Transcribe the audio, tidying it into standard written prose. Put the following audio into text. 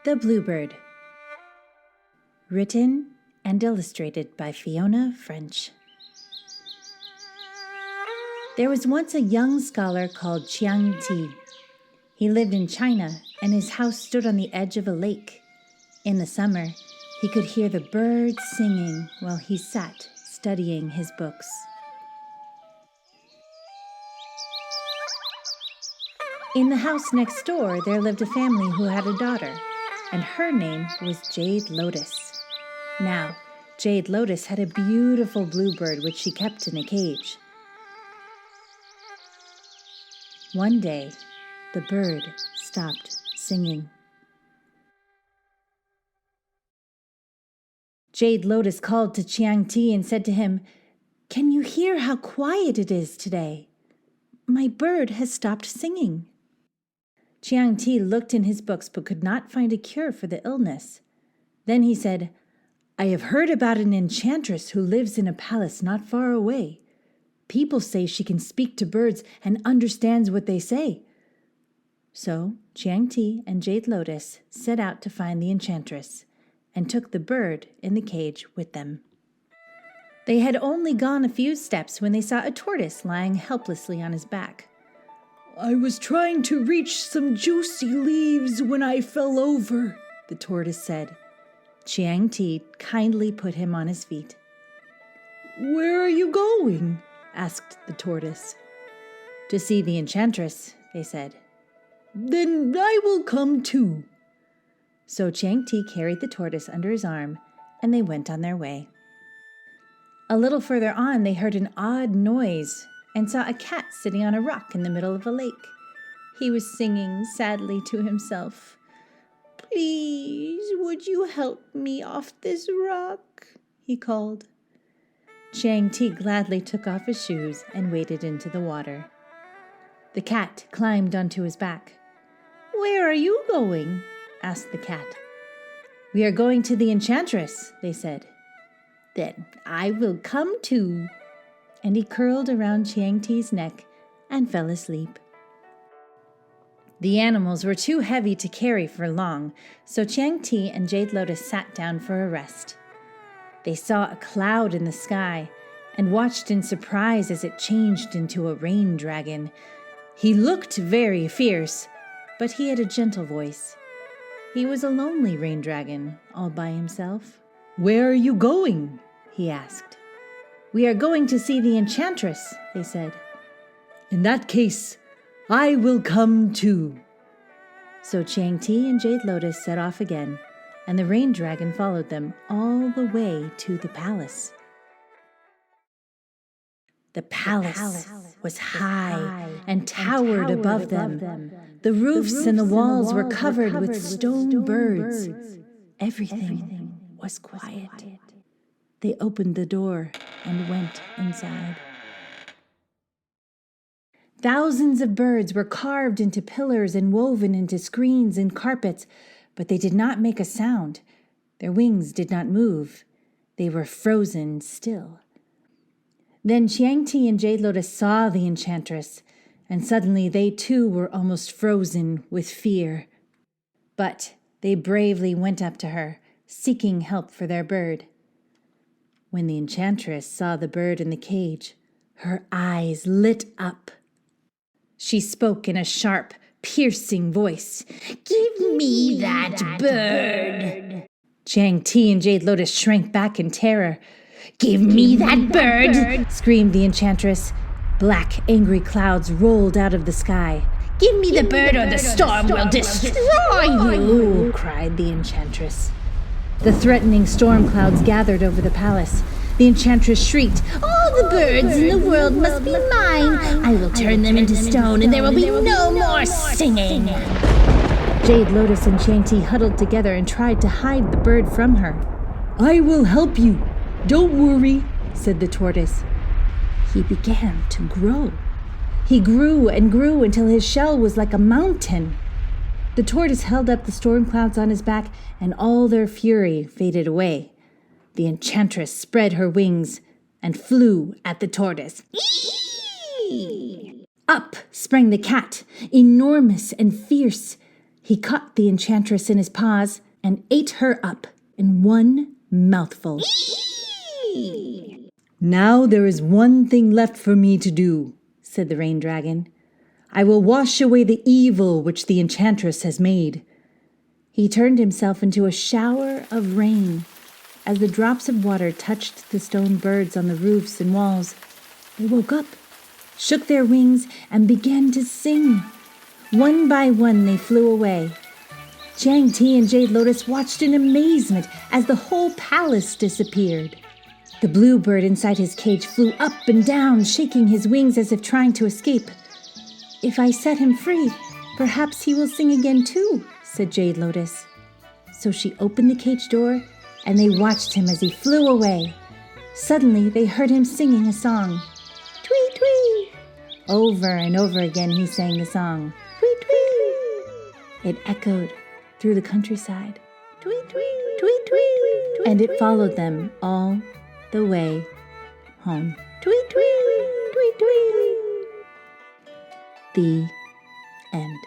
The Bluebird. Written and illustrated by Fiona French. There was once a young scholar called Chiang Ti. He lived in China, and his house stood on the edge of a lake. In the summer, he could hear the birds singing while he sat studying his books. In the house next door, there lived a family who had a daughter, and her name was Jade Lotus. Now, Jade Lotus had a beautiful bluebird which she kept in a cage. One day, the bird stopped singing. Jade Lotus called to Chiang Ti and said to him, "Can you hear how quiet it is today? My bird has stopped singing." Chiang Ti looked in his books but could not find a cure for the illness. Then he said, "I have heard about an enchantress who lives in a palace not far away. People say she can speak to birds and understands what they say." So Chiang Ti and Jade Lotus set out to find the enchantress and took the bird in the cage with them. They had only gone a few steps when they saw a tortoise lying helplessly on his back. "I was trying to reach some juicy leaves when I fell over," the tortoise said. Chiang Ti kindly put him on his feet. "Where are you going?" asked the tortoise. "To see the enchantress," they said. "Then I will come too." So Chiang Ti carried the tortoise under his arm, and they went on their way. A little further on, they heard an odd noise and saw a cat sitting on a rock in the middle of a lake. He was singing sadly to himself. "Please, would you help me off this rock?" he called. Chiang Ti gladly took off his shoes and waded into the water. The cat climbed onto his back. "Where are you going?" asked the cat. "We are going to the Enchantress," they said. "Then I will come too." And he curled around Chiang Ti's neck and fell asleep. The animals were too heavy to carry for long, so Chiang Ti and Jade Lotus sat down for a rest. They saw a cloud in the sky and watched in surprise as it changed into a rain dragon. He looked very fierce, but he had a gentle voice. He was a lonely rain dragon, all by himself. "Where are you going?" he asked. "We are going to see the Enchantress," they said. "In that case, I will come too." So Chiang Ti and Jade Lotus set off again, and the rain dragon followed them all the way to the palace. The palace was high and towered above them. The roofs and the walls were covered with stone birds. Everything was quiet. They opened the door and went inside. Thousands of birds were carved into pillars and woven into screens and carpets, but they did not make a sound. Their wings did not move. They were frozen still. Then Chiang Ti and Jade Lotus saw the enchantress, and suddenly they too were almost frozen with fear. But they bravely went up to her, seeking help for their bird. When the enchantress saw the bird in the cage, her eyes lit up. She spoke in a sharp, piercing voice. "Give me that bird!" Chiang Ti and Jade Lotus shrank back in terror. "Give me that bird!" screamed the enchantress. Black, angry clouds rolled out of the sky. "Give me the bird or the storm will destroy you!" cried the enchantress. The threatening storm clouds gathered over the palace. The enchantress shrieked, "All the birds in the world must be mine! I will turn them into stone and there will be no more singing!" Jade Lotus and Chiang Ti huddled together and tried to hide the bird from her. "I will help you. Don't worry," said the tortoise. He began to grow. He grew and grew until his shell was like a mountain. The tortoise held up the storm clouds on his back, and all their fury faded away. The enchantress spread her wings and flew at the tortoise. Eee! Up sprang the cat, enormous and fierce. He caught the enchantress in his paws and ate her up in one mouthful. "Now there is one thing left for me to do," said the rain dragon. "I will wash away the evil which the enchantress has made." He turned himself into a shower of rain. As the drops of water touched the stone birds on the roofs and walls, they woke up, shook their wings, and began to sing. One by one they flew away. Chiang Ti and Jade Lotus watched in amazement as the whole palace disappeared. The blue bird inside his cage flew up and down, shaking his wings as if trying to escape. "If I set him free, perhaps he will sing again too," said Jade Lotus. So she opened the cage door, and they watched him as he flew away. Suddenly they heard him singing a song. "Tweet, tweet!" Over and over again he sang the song. "Tweet, tweet!" It echoed through the countryside. "Tweet, tweet, tweet, tweet!" And it followed them all the way home. Tweet, tweet, tweet, tweet! The end.